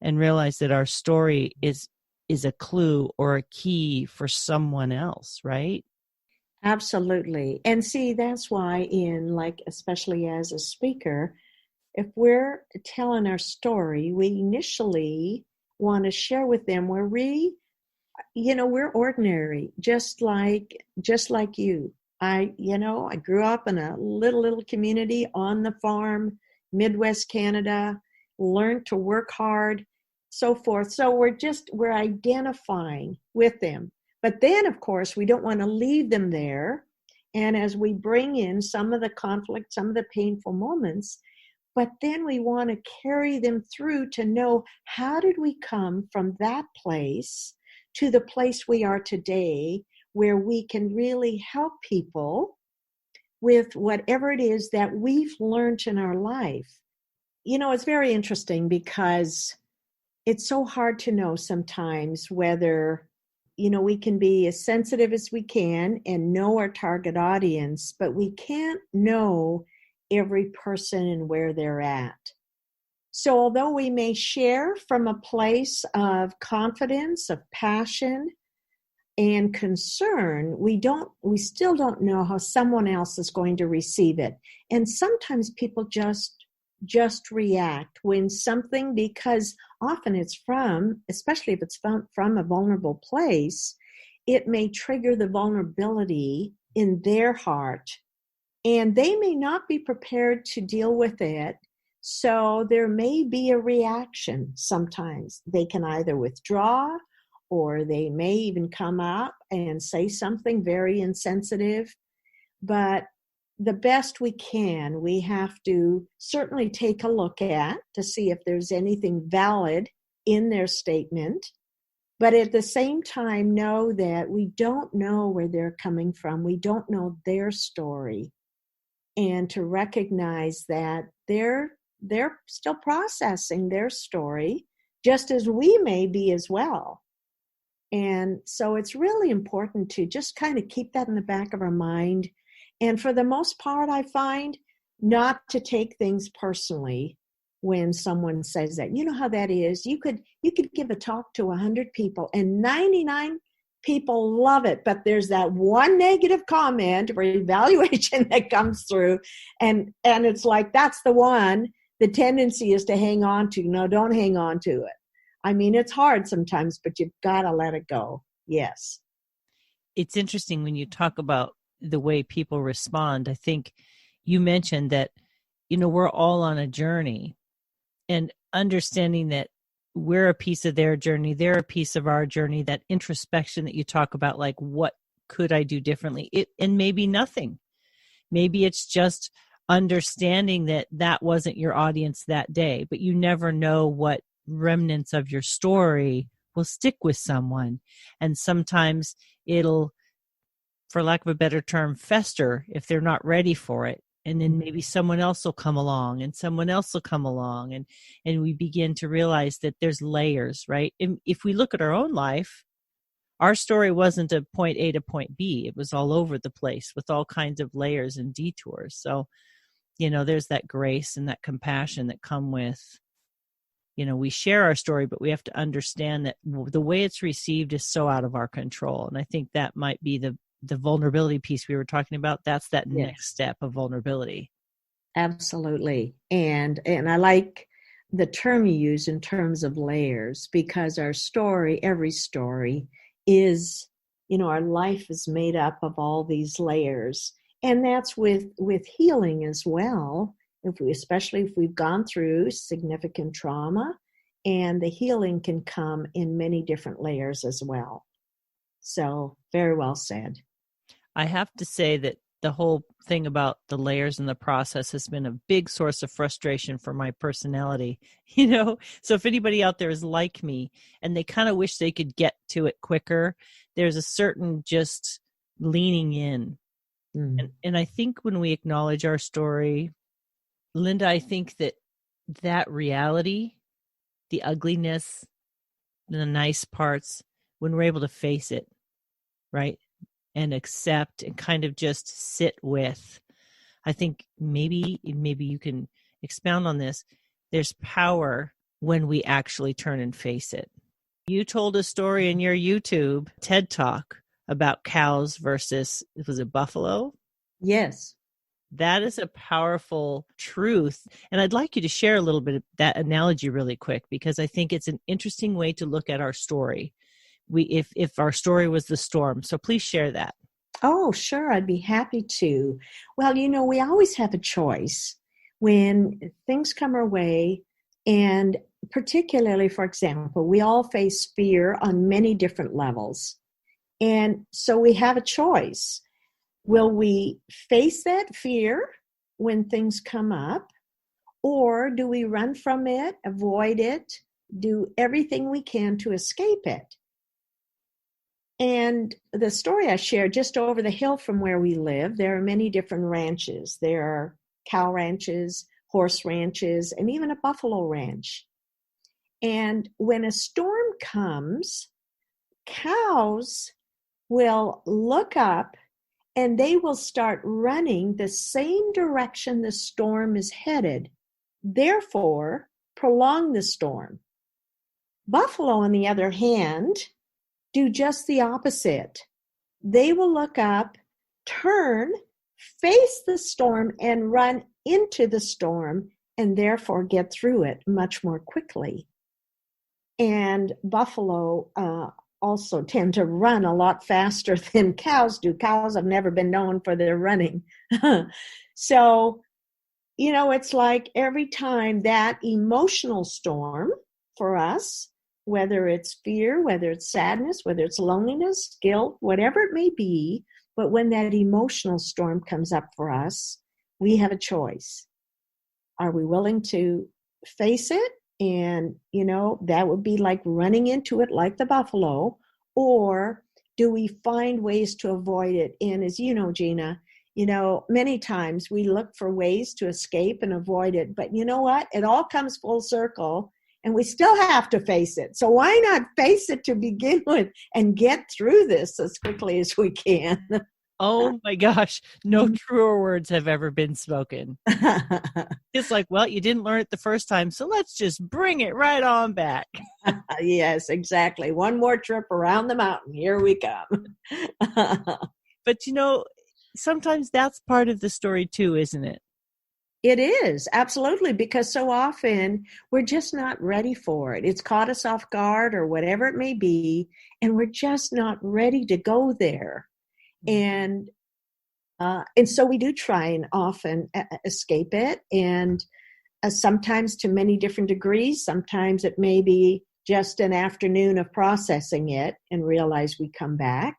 and realize that our story is a clue or a key for someone else, right? Absolutely. And see, that's why especially as a speaker, if we're telling our story, we initially want to share with them where we're ordinary, just like you. I grew up in a little community on the farm, Midwest Canada, learned to work hard, so forth. So we're identifying with them. But then, of course, we don't want to leave them there. And as we bring in some of the conflict, some of the painful moments, but then we want to carry them through to know, how did we come from that place to the place we are today, where we can really help people with whatever it is that we've learned in our life. It's very interesting because it's so hard to know sometimes whether, we can be as sensitive as we can and know our target audience, but we can't know every person and where they're at. So although we may share from a place of confidence, of passion, and concern, we still don't know how someone else is going to receive it. And sometimes people just react when something, because often it's especially if it's from a vulnerable place, it may trigger the vulnerability in their heart, and they may not be prepared to deal with it. So there may be a reaction sometimes. They can either withdraw, or they may even come up and say something very insensitive. But the best we can, we have to certainly take a look at to see if there's anything valid in their statement. But at the same time, know that we don't know where they're coming from. We don't know their story. And to recognize that they're still processing their story, just as we may be as well. And so it's really important to just kind of keep that in the back of our mind. And for the most part, I find not to take things personally when someone says that. You know how that is. You could give a talk to 100 people and 99 people love it, but there's that one negative comment or evaluation that comes through, and it's like, that's the one the tendency is to hang on to. No, don't hang on to it. I mean, it's hard sometimes, but you've got to let it go. Yes. It's interesting when you talk about the way people respond. I think you mentioned that, we're all on a journey, and understanding that we're a piece of their journey, they're a piece of our journey, that introspection that you talk about, like, what could I do differently? And maybe nothing. Maybe it's just understanding that that wasn't your audience that day, but you never know what remnants of your story will stick with someone. And sometimes it'll, for lack of a better term, fester if they're not ready for it. And then maybe someone else will come along, and someone else will come along. And we begin to realize that there's layers, right? And if we look at our own life, our story wasn't a point A to point B. It was all over the place with all kinds of layers and detours. So, there's that grace and that compassion that come with, we share our story, but we have to understand that the way it's received is so out of our control. And I think that might be the vulnerability piece we were talking about. That's that Yes. next step of vulnerability. Absolutely. And I like the term you use in terms of layers, because our story, every story is, our life is made up of all these layers. And that's with healing as well. Especially if we've gone through significant trauma, and the healing can come in many different layers as well. So very well said. I have to say that the whole thing about the layers in the process has been a big source of frustration for my personality, So if anybody out there is like me and they kind of wish they could get to it quicker, there's a certain just leaning in. And I think when we acknowledge our story, Linda, I think that reality, the ugliness, the nice parts, when we're able to face it, right, and accept and kind of just sit with, I think maybe you can expound on this. There's power when we actually turn and face it. You told a story in your YouTube TED Talk about cows versus, was it buffalo? Yes. That is a powerful truth. And I'd like you to share a little bit of that analogy really quick, because I think it's an interesting way to look at our story. If our story was the storm. So please share that. Oh, sure. I'd be happy to. Well, we always have a choice when things come our way. And particularly, for example, we all face fear on many different levels. And so we have a choice. Will we face that fear when things come up? Or do we run from it, avoid it, do everything we can to escape it? And the story I shared, just over the hill from where we live, there are many different ranches. There are cow ranches, horse ranches, and even a buffalo ranch. And when a storm comes, cows will look up and they will start running the same direction the storm is headed, therefore prolong the storm. Buffalo, on the other hand, do just the opposite. They will look up, turn, face the storm, and run into the storm, and therefore get through it much more quickly. And buffalo also tend to run a lot faster than cows do. Cows have never been known for their running. So, it's like every time that emotional storm for us, whether it's fear, whether it's sadness, whether it's loneliness, guilt, whatever it may be, but when that emotional storm comes up for us, we have a choice. Are we willing to face it? And, that would be like running into it like the buffalo. Or do we find ways to avoid it? And as you know, Gina, many times we look for ways to escape and avoid it. But you know what? It all comes full circle and we still have to face it. So why not face it to begin with and get through this as quickly as we can? Oh my gosh, no truer words have ever been spoken. It's like, well, you didn't learn it the first time, so let's just bring it right on back. Yes, exactly. One more trip around the mountain. Here we come. But sometimes that's part of the story too, isn't it? It is, absolutely, because so often we're just not ready for it. It's caught us off guard or whatever it may be, and we're just not ready to go there. And so we do try and often escape it, and sometimes to many different degrees. Sometimes it may be just an afternoon of processing it and realize we come back.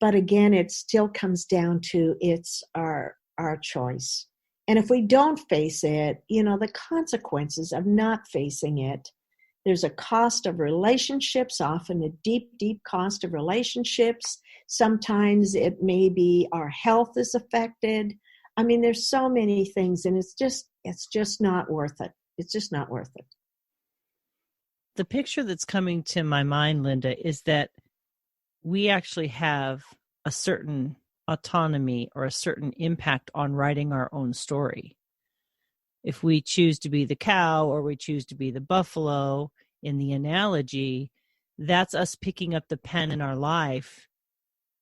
But again, it still comes down to it's our choice. And if we don't face it, the consequences of not facing it, there's a cost of relationships, often a deep, deep cost of relationships. Sometimes it may be our health is affected. I mean, there's so many things, and it's just not worth it. It's just not worth it. The picture that's coming to my mind, Linda, is that we actually have a certain autonomy or a certain impact on writing our own story. If we choose to be the cow or we choose to be the buffalo in the analogy, that's us picking up the pen in our life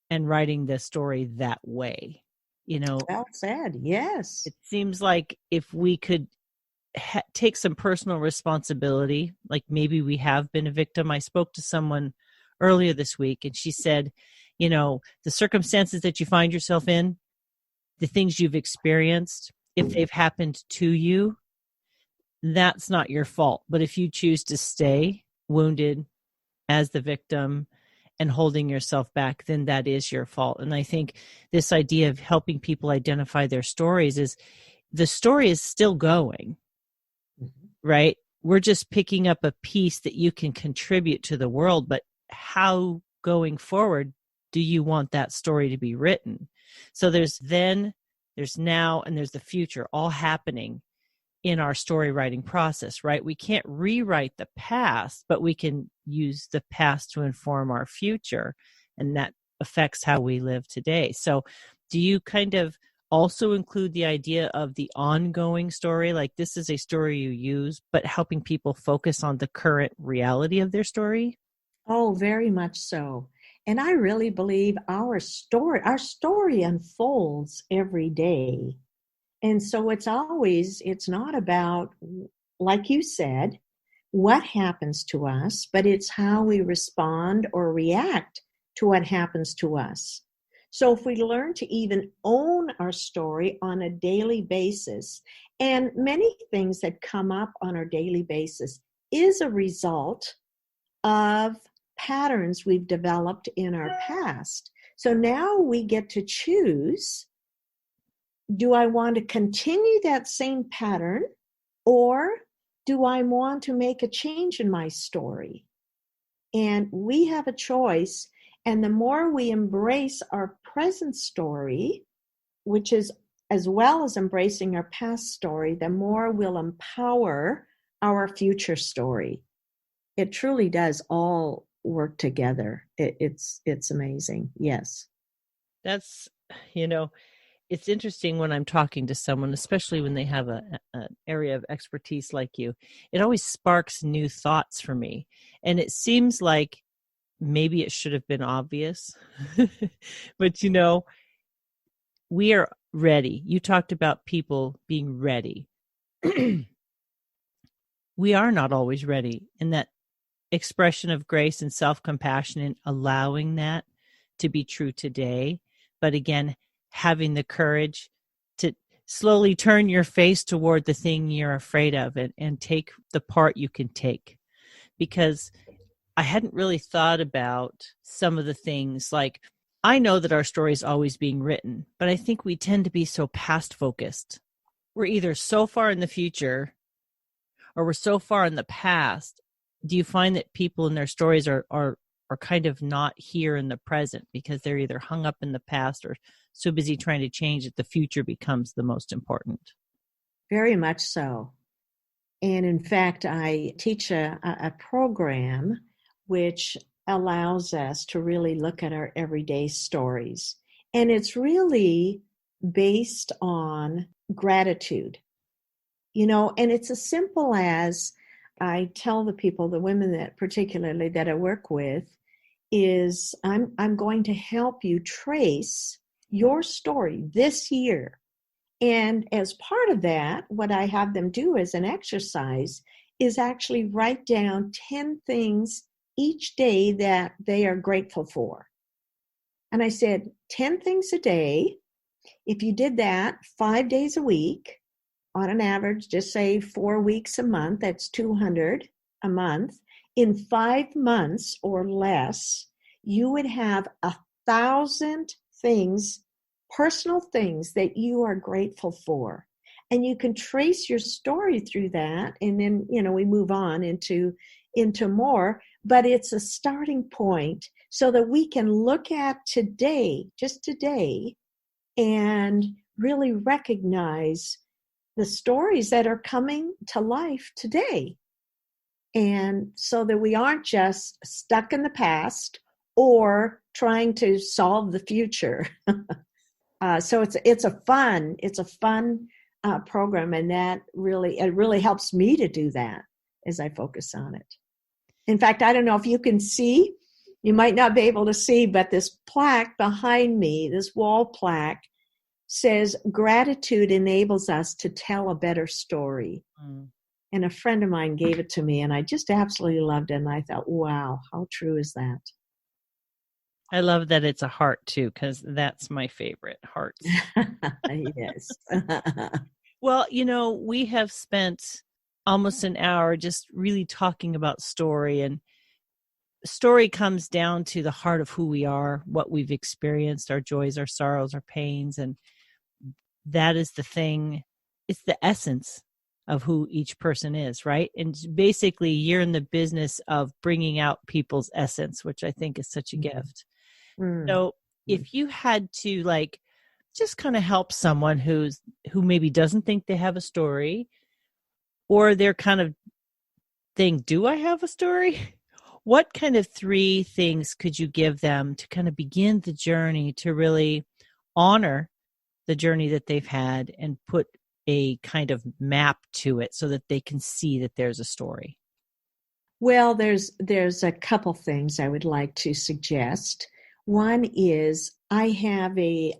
and writing the story that way. Well said. Yes. It seems like if we could take some personal responsibility, like maybe we have been a victim. I spoke to someone earlier this week and she said, the circumstances that you find yourself in, the things you've experienced, if they've happened to you, that's not your fault. But if you choose to stay wounded as the victim and holding yourself back, then that is your fault. And I think this idea of helping people identify their stories is the story is still going, right? We're just picking up a piece that you can contribute to the world, but how going forward do you want that story to be written? So there's then, there's now, and there's the future all happening in our story writing process, right? We can't rewrite the past, but we can use the past to inform our future, and that affects how we live today. So do you kind of also include the idea of the ongoing story? Like this is a story you use, but helping people focus on the current reality of their story? Oh, very much so. And I really believe our story unfolds every day. And so it's not about, like you said, what happens to us, but it's how we respond or react to what happens to us. So if we learn to even own our story on a daily basis, and many things that come up on our daily basis is a result of patterns we've developed in our past. So now we get to choose, do I want to continue that same pattern, or do I want to make a change in my story? And we have a choice. And the more we embrace our present story, which is as well as embracing our past story, the more we'll empower our future story. It truly does all work together. It's amazing. Yes. That's, it's interesting when I'm talking to someone, especially when they have an area of expertise like you, it always sparks new thoughts for me. And it seems like maybe it should have been obvious, but we are ready. You talked about people being ready. We are not always ready, and that expression of grace and self-compassion and allowing that to be true today. But again, having the courage to slowly turn your face toward the thing you're afraid of and take the part you can take. Because I hadn't really thought about some of the things, like I know that our story is always being written, but I think we tend to be so past focused. We're either so far in the future or we're so far in the past. Do you find that people in their stories are kind of not here in the present because they're either hung up in the past or so busy trying to change that the future becomes the most important? Very much so. And in fact, I teach a program which allows us to really look at our everyday stories. And it's really based on gratitude, and it's as simple as I tell the people, the women that particularly that I work with, is I'm going to help you trace your story this year. And as part of that, what I have them do as an exercise is actually write down 10 things each day that they are grateful for. And I said, 10 things a day. If you did that 5 days a week, on an average, just say 4 weeks a month, that's 200 a month. In 5 months or less, you would have 1,000 things, personal things that you are grateful for. And you can trace your story through that. And then, we move on into more, but it's a starting point so that we can look at today, just today, and really recognize the stories that are coming to life today. And so that we aren't just stuck in the past or trying to solve the future. So it's a fun program, and that really helps me to do that as I focus on it. In fact, I don't know if you can see, you might not be able to see, but this plaque behind me, this wall plaque, says gratitude enables us to tell a better story. And a friend of mine gave it to me, and I just absolutely loved it. And I thought, wow, how true is that? I love that it's a heart too, because that's my favorite, hearts. Yes. Well, we have spent almost an hour just really talking about story, and story comes down to the heart of who we are, what we've experienced, our joys, our sorrows, our pains. And that is the thing. It's the essence of who each person is, right? And basically you're in the business of bringing out people's essence, which I think is such a gift. So if you had to just kind of help someone who maybe doesn't think they have a story, or they're kind of think, do I have a story? What kind of 3 things could you give them to kind of begin the journey to really honor the journey that they've had and put a kind of map to it so that they can see that there's a story? Well, there's a couple things I would like to suggest. One is I have a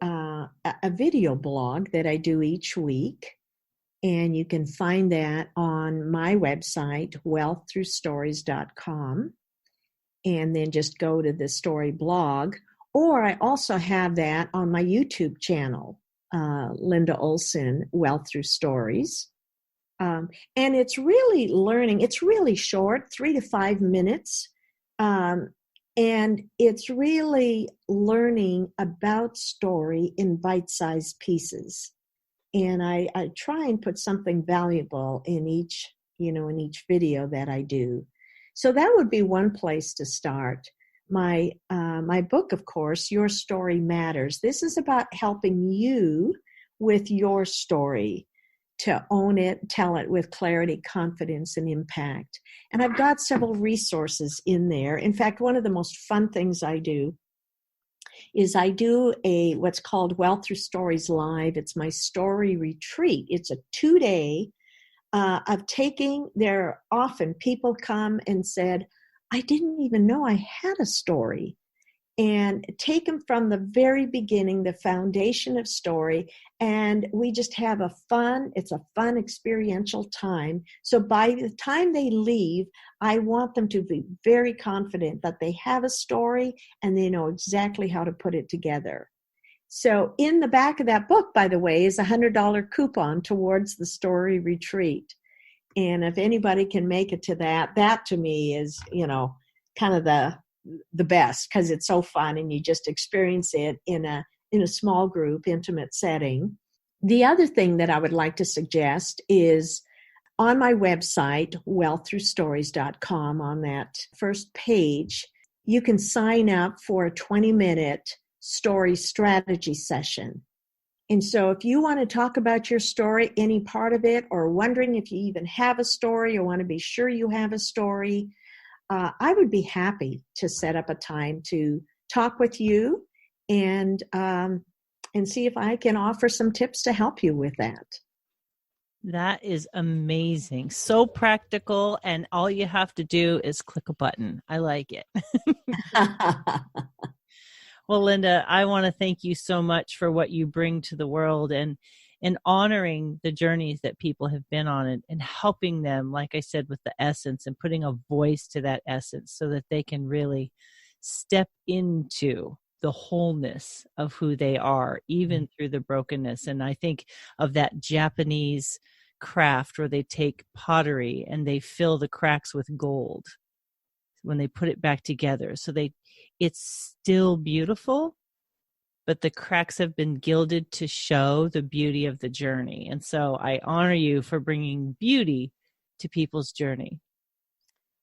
video blog that I do each week, and you can find that on my website, wealththroughstories.com, and then just go to the story blog. Or I also have that on my YouTube channel, Linda-a-Olson, Wealth Through Stories. And it's really learning. It's really short, 3 to 5 minutes. And it's really learning about story in bite-sized pieces. And I try and put something valuable in each video that I do. So that would be one place to start. My book, of course, Your Story Matters. This is about helping you with your story, to own it, tell it with clarity, confidence, and impact. And I've got several resources in there. In fact, one of the most fun things I do is I do what's called Wealth Through Stories Live. It's my story retreat. It's a 2-day of taking, there often people come and said, I didn't even know I had a story. and take them from the very beginning, the foundation of story, and we just have it's a fun experiential time. So by the time they leave, I want them to be very confident that they have a story and they know exactly how to put it together. So in the back of that book, by the way, is a $100 coupon towards the story retreat. And if anybody can make it to that to me is, kind of the best, because it's so fun and you just experience it in a small group, intimate setting. The other thing that I would like to suggest is on my website, wealththroughstories.com, on that first page, you can sign up for a 20-minute story strategy session. And so if you want to talk about your story, any part of it, or wondering if you even have a story or want to be sure you have a story, I would be happy to set up a time to talk with you and see if I can offer some tips to help you with that. That is amazing. So practical, and all you have to do is click a button. I like it. Well, Linda, I want to thank you so much for what you bring to the world and honoring the journeys that people have been on and helping them, like I said, with the essence and putting a voice to that essence so that they can really step into the wholeness of who they are, even through the brokenness. And I think of that Japanese craft where they take pottery and they fill the cracks with gold when they put it back together. So it's still beautiful, but the cracks have been gilded to show the beauty of the journey. And so I honor you for bringing beauty to people's journey.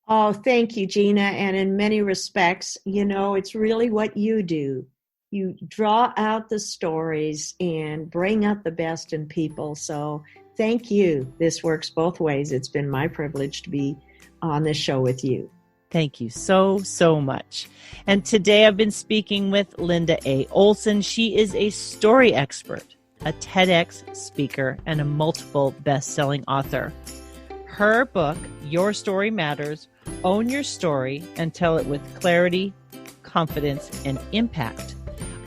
Oh, thank you, Gina. And in many respects, it's really what you do. You draw out the stories and bring out the best in people. So thank you. This works both ways. It's been my privilege to be on this show with you. Thank you so, so much. And today I've been speaking with Linda-a-Olson. She is a story expert, a TEDx speaker, and a multiple best-selling author. Her book, Your Story Matters, Own Your Story and Tell It with Clarity, Confidence, and Impact.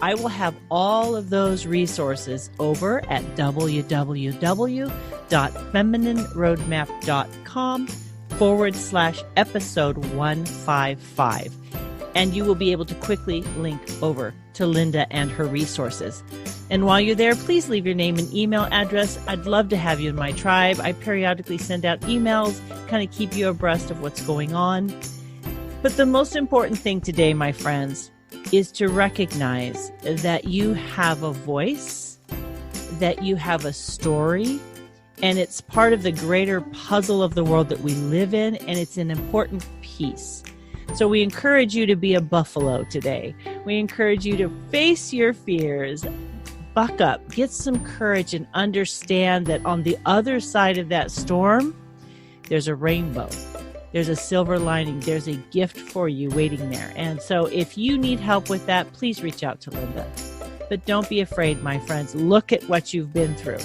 I will have all of those resources over at www.feminineroadmap.com/episode 155. And you will be able to quickly link over to Linda and her resources. And while you're there, please leave your name and email address. I'd love to have you in my tribe. I periodically send out emails, kind of keep you abreast of what's going on. But the most important thing today, my friends, is to recognize that you have a voice, that you have a story, and it's part of the greater puzzle of the world that we live in, and it's an important piece. So we encourage you to be a buffalo today. We encourage you to face your fears, buck up, get some courage, and understand that on the other side of that storm, there's a rainbow. There's a silver lining. There's a gift for you waiting there. And so if you need help with that, please reach out to Linda. But don't be afraid, my friends. Look at what you've been through.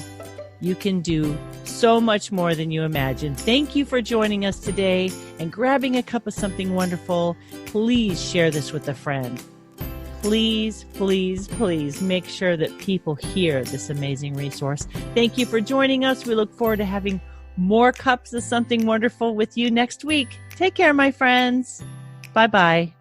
You can do so much more than you imagine. Thank you for joining us today and grabbing a cup of something wonderful. Please share this with a friend. Please, please, please make sure that people hear this amazing resource. Thank you for joining us. We look forward to having more cups of something wonderful with you next week. Take care, my friends. Bye-bye.